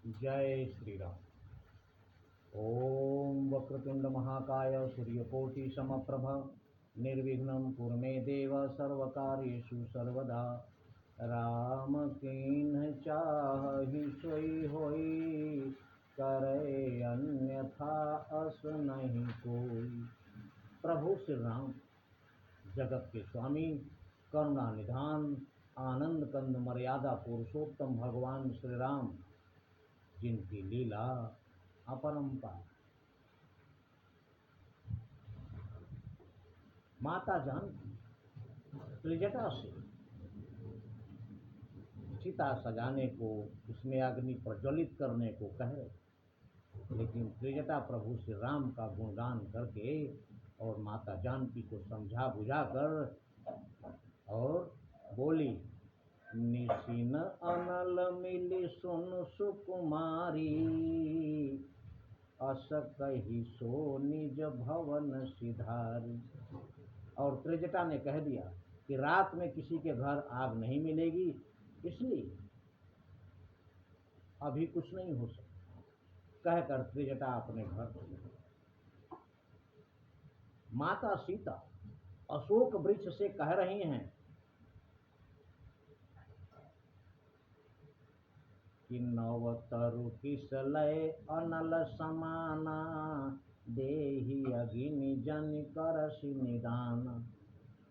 जय श्री राम। ओम वक्रतुंड महाकाय सूर्यकोटि समप्रभ निर्विघ्नं कुरु मे देव सर्वकार्येषु सर्वदा। राम कीन्ह चाहि सोई होई, करे अन्यथा अस नहीं कोई। प्रभु श्री राम जगत के स्वामी, करुणा निधान, आनंद कंद मर्यादा पुरुषोत्तम भगवान श्री राम, जिनकी लीला अपरंपार। माता जानकी त्रिजटा से चिता सजाने को, उसमें अग्नि प्रज्वलित करने को कह रहे, लेकिन त्रिजटा प्रभु श्री राम का गुणगान करके और माता जानकी को समझा बुझा कर और बोली, निशिन अनल मिली सुन सुकुमारी, अस कही सो निज भवन सिधारी। और त्रिजटा ने कह दिया कि रात में किसी के घर आग नहीं मिलेगी, इसलिए अभी कुछ नहीं हो सकता। कहकर त्रिजटा अपने घर चली। माता सीता अशोक वृक्ष से कह रही हैं कि नव तरु किसलय अनल समाना, देहि अग्नि जन करसि निदान।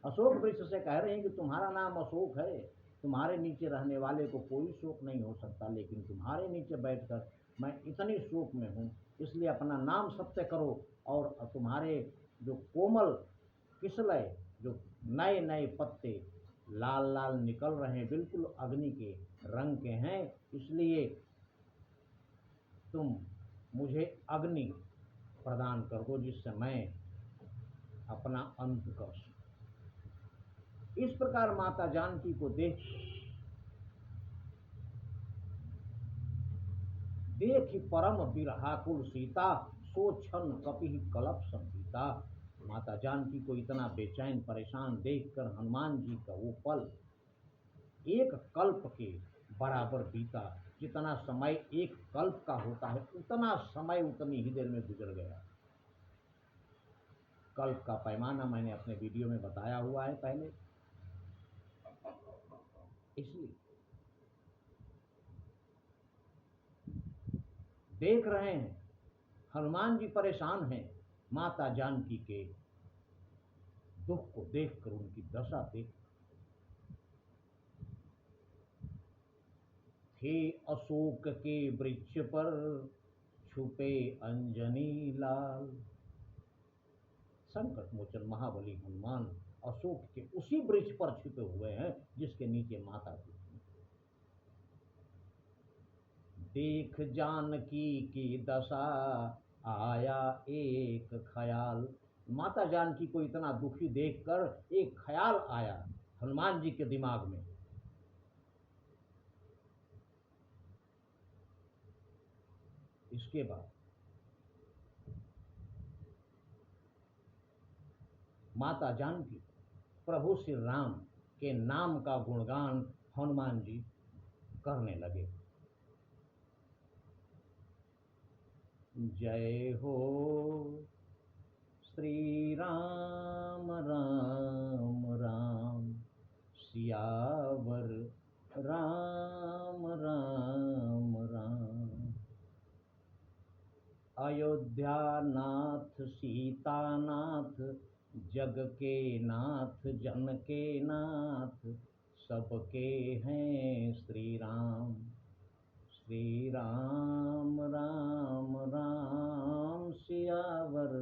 अशोक वृक्ष से कह रहे हैं कि तुम्हारा नाम अशोक है, तुम्हारे नीचे रहने वाले को कोई शोक नहीं हो सकता, लेकिन तुम्हारे नीचे बैठकर मैं इतनी शोक में हूँ, इसलिए अपना नाम सत्य करो। और तुम्हारे जो कोमल किसलय, जो नए नए पत्ते लाल लाल निकल रहे हैं, बिल्कुल अग्नि के रंग के हैं, इसलिए तुम मुझे अग्नि प्रदान कर दो, जिससे मैं अपना अंत कर सकूं। इस प्रकार माता जानकी को देखी परम बिरहाकुल सीता, सो छन कपि कलप संगीता। माता जानकी को इतना बेचैन परेशान देखकर हनुमान जी का वो पल एक कल्प के बराबर बीता। जितना समय एक कल्प का होता है, उतना समय उतनी ही देर में गुजर गया। कल्प का पैमाना मैंने अपने वीडियो में बताया हुआ है पहले, इसलिए देख रहे हैं हनुमान जी परेशान हैं, माता जानकी के दुख को देखकर, उनकी दशा देख। थे अशोक के वृक्ष पर छुपे अंजनी लाल। संकट मोचन महाबली हनुमान अशोक के उसी वृक्ष पर छुपे हुए हैं जिसके नीचे माता थी। देख जानकी की दशा आया एक ख्याल। माता जानकी को इतना दुखी देखकर एक ख्याल आया हनुमान जी के दिमाग में। इसके बाद माता जानकी प्रभु श्री राम के नाम का गुणगान हनुमान जी करने लगे। जय हो श्री राम राम राम, सियावर राम राम राम। अयोध्या नाथ सीता नाथ, जग के नाथ जन के नाथ, सबके हैं श्री राम। श्री राम राम राम, सियावर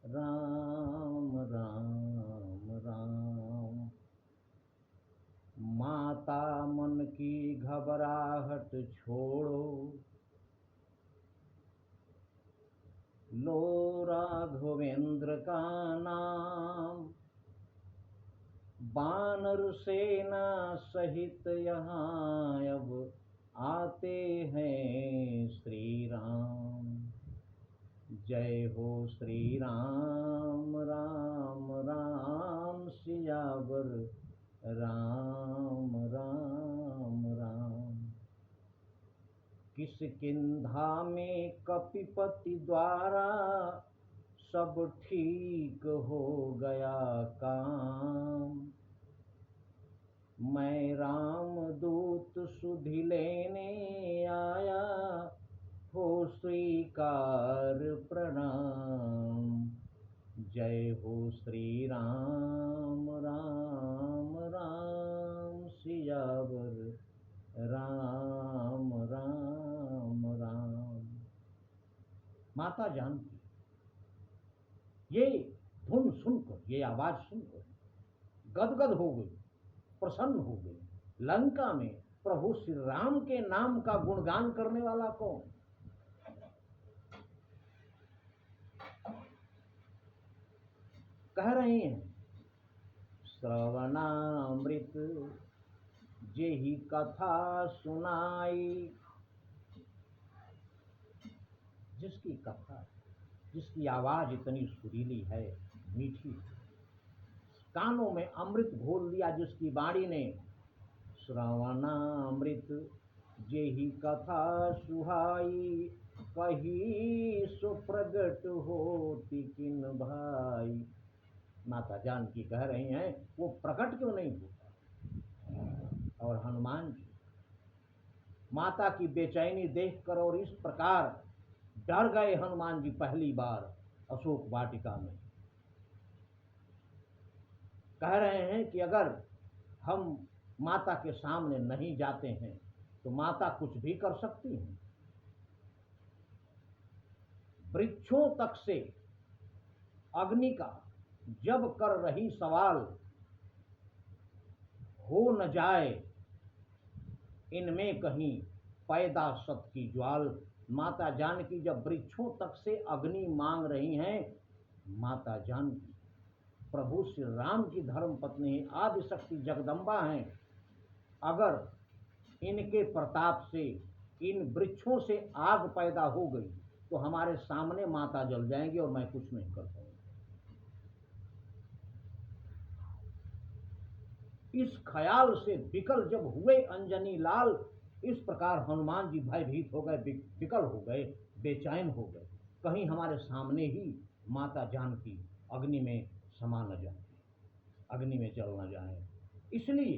राम राम राम। माता मन की घबराहट छोड़ो, लो राघवेंद्र का नाम। बानर सेना सहित यहाँ अब आते हैं श्री राम। जय हो श्री राम राम राम, सियावर राम राम राम। किष्किंधा में कपिपति द्वारा सब ठीक हो गया काम। मैं राम दूत सुधि लेने आया, हो स्वीकार प्रणाम। जय हो श्री राम राम राम, सियावर राम राम राम। माता जानकी ये धुन सुनकर, ये आवाज सुनकर गदगद हो गई, प्रसन्न हो गई। लंका में प्रभु श्री राम के नाम का गुणगान करने वाला कौन? कह रहे हैं, श्रवणामृत जेहि कथा सुनाई। जिसकी कथा, जिसकी आवाज इतनी सुरीली है, मीठी, कानों में अमृत घोल दिया जिसकी वाणी ने। श्रवणामृत जेहि कथा सुहाई, कही सो प्रगट होती किन भाई। माता जानकी कह रही हैं, वो प्रकट क्यों नहीं होता? और हनुमान जी माता की बेचैनी देखकर और इस प्रकार डर गए। हनुमान जी पहली बार अशोक वाटिका में कह रहे हैं कि अगर हम माता के सामने नहीं जाते हैं तो माता कुछ भी कर सकती हैं। वृक्षों तक से अग्नि का जब कर रही सवाल, हो न जाए इनमें कहीं पैदा सत की ज्वाल। माता जानकी जब वृक्षों तक से अग्नि मांग रही हैं, माता जानकी प्रभु श्री राम की धर्म पत्नी, आदि शक्ति जगदम्बा हैं। अगर इनके प्रताप से इन वृक्षों से आग पैदा हो गई तो हमारे सामने माता जल जाएंगी और मैं कुछ नहीं कर पाऊंगा। इस ख्याल से विकल जब हुए अंजनी लाल, इस प्रकार हनुमान जी भयभीत हो गए, विकल हो गए, बेचैन हो गए। कहीं हमारे सामने ही माता जानकी अग्नि में समा न जाए, अग्नि में जल न जाए। इसलिए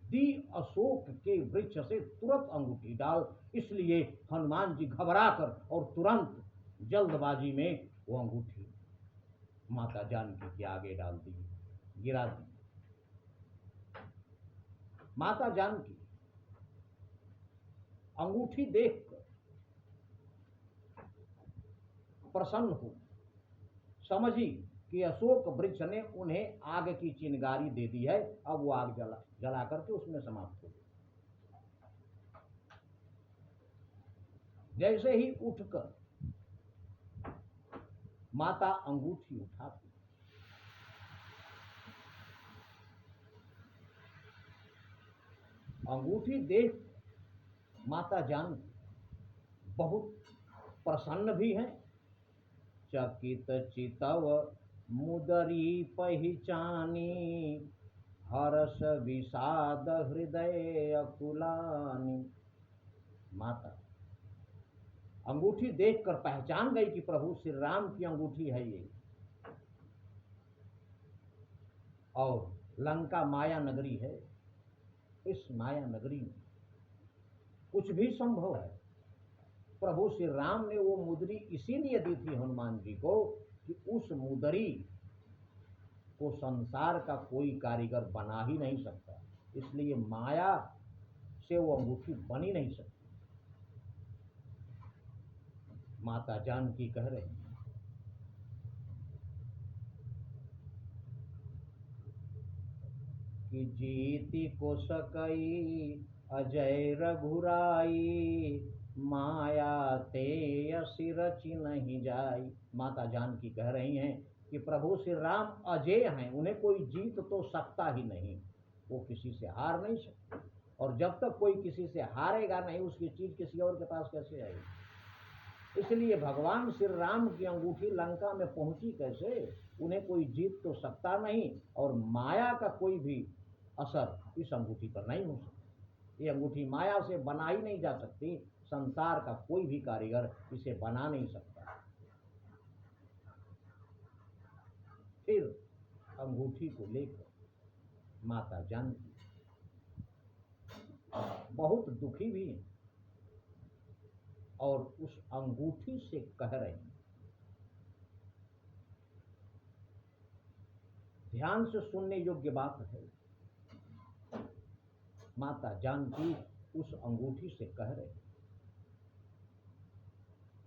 दी अशोक के वृक्ष से तुरंत अंगूठी डाल। इसलिए हनुमान जी घबराकर और तुरंत जल्दबाजी में वो अंगूठी माता जानकी के आगे डाल दी, गिरा दी। माता जानकी अंगूठी देखकर प्रसन्न हो, समझी कि अशोक वृक्ष ने उन्हें आग की चिंगारी दे दी है। अब वो आग जला करके उसमें समाप्त हो गई। जैसे ही उठकर माता अंगूठी उठाती, अंगूठी देख माता जानकी बहुत प्रसन्न भी हैं। चकित चितव मुदरी पहिचानी, हर्ष विषाद हृदय अकुलानी। माता अंगूठी देखकर पहचान गई कि प्रभु श्री राम की अंगूठी है ये। और लंका माया नगरी है, इस माया नगरी में कुछ भी संभव है। प्रभु श्री राम ने वो मुद्री इसीलिए दी थी हनुमान जी को कि उस मुद्री को संसार का कोई कारीगर बना ही नहीं सकता। इसलिए माया से वो अंगूठी बन ही नहीं सकती। माता जानकी कह रही हैं, कि जीति को सकई अजय रघुराई, माया ते असी रचि नहीं जाई। माता जानकी कह रही हैं कि प्रभु श्री राम अजय हैं, उन्हें कोई जीत तो सकता ही नहीं, वो किसी से हार नहीं सकते। और जब तक कोई किसी से हारेगा नहीं, उसकी चीज किसी और के पास कैसे आएगी? इसलिए भगवान श्री राम की अंगूठी लंका में पहुंची कैसे? उन्हें कोई जीत तो सकता नहीं, और माया का कोई भी असर इस अंगूठी पर नहीं हो सकता। ये अंगूठी माया से बना ही नहीं जा सकती। संसार का कोई भी कारीगर इसे बना नहीं सकता। फिर अंगूठी को लेकर माता जानकी बहुत दुखी भी हैं और उस अंगूठी से कह रहे हैं। ध्यान से सुनने योग्य बात है। माता जानकी उस अंगूठी से कह रहे हैं,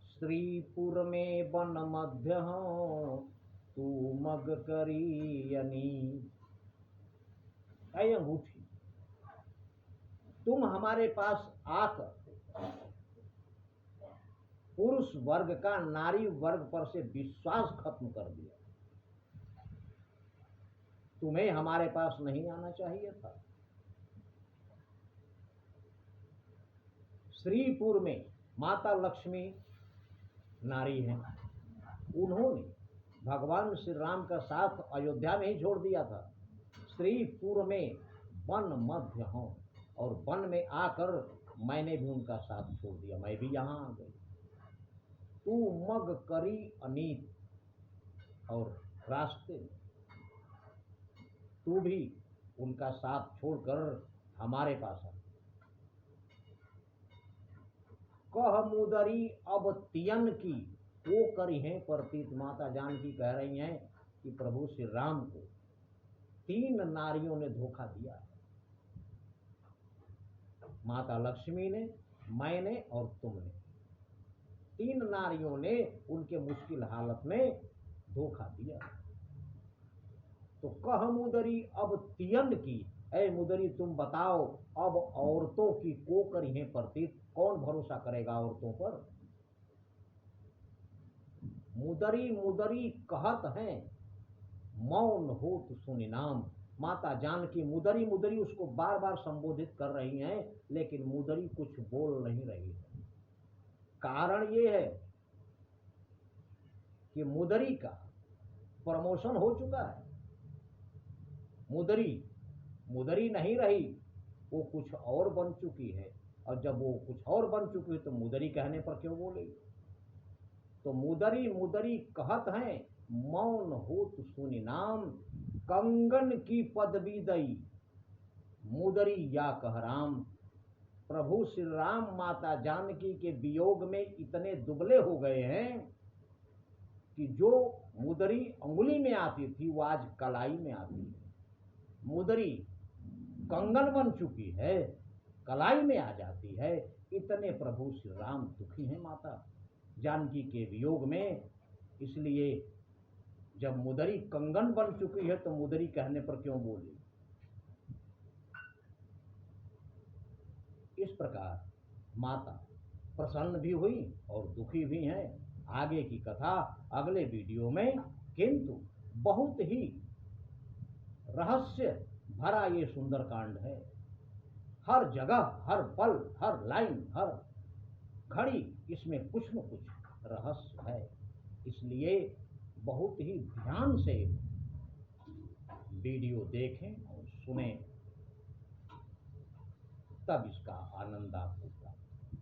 श्रीपुर में वन मध्य हो तू मग करी यनी। ऐ अंगूठी, तुम हमारे पास आकर पुरुष वर्ग का नारी वर्ग पर से विश्वास खत्म कर दिया। तुम्हें हमारे पास नहीं आना चाहिए था। श्रीपुर में माता लक्ष्मी नारी हैं। उन्होंने भगवान श्री राम का साथ अयोध्या में ही छोड़ दिया था। श्रीपुर में वन मध्य हो और वन में आकर मैंने भी उनका साथ छोड़ दिया। मैं भी यहाँ आ गई। तू मग करी अनीत, और रास्ते में तू भी उनका साथ छोड़कर हमारे पास आ। कह मुदरी अब तियन की वो करी है प्रतीत। माता जानकी कह रही हैं कि प्रभु श्री राम को 3 नारियों ने धोखा दिया। माता लक्ष्मी ने, मैंने और तुमने, 3 नारियों ने उनके मुश्किल हालत में धोखा दिया। तो कह मुदरी अब तियन की, ऐ मुदरी तुम बताओ अब औरतों की को करी है प्रतीत। कौन भरोसा करेगा औरतों पर? मुदरी मुदरी कहत हैं मौन होत सुनि नाम। माता जानकी मुदरी मुदरी उसको बार बार संबोधित कर रही हैं, लेकिन मुदरी कुछ बोल नहीं रही है। कारण ये है कि मुदरी का प्रमोशन हो चुका है। मुदरी मुदरी नहीं रही, वो कुछ और बन चुकी है। और जब वो कुछ और बन चुकी है तो मुदरी कहने पर क्यों बोलेगी? तो मुदरी मुदरी कहत हैं मौन होत सुनि नाम। कंगन की पदवी दई मुदरी या कह राम। प्रभु श्री राम माता जानकी के वियोग में इतने दुबले हो गए हैं कि जो मुदरी अंगुली में आती थी वो आज कलाई में आती है। मुदरी कंगन बन चुकी है, कलाई में आ जाती है। इतने प्रभु श्री राम दुखी हैं माता जानकी के वियोग में। इसलिए जब मुदरी कंगन बन चुकी है तो मुदरी कहने पर क्यों बोली? इस प्रकार माता प्रसन्न भी हुई और दुखी भी हैं। आगे की कथा अगले वीडियो में। किंतु बहुत ही रहस्य भरा ये सुंदर कांड है। हर जगह, हर पल, हर लाइन, हर घड़ी इसमें कुछ न कुछ रहस्य है। इसलिए बहुत ही ध्यान से वीडियो देखें और सुने, तब इसका आनंद आपको प्राप्त।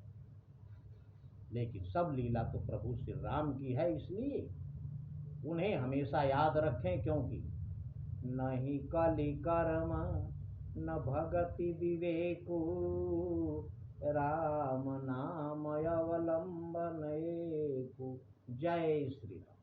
लेकिन सब लीला तो प्रभु श्री राम की है, इसलिए उन्हें हमेशा याद रखें। क्योंकि नहीं कलि कर्म न भगति विवेको, राम नाम अवलंबन एको। जय श्री राम।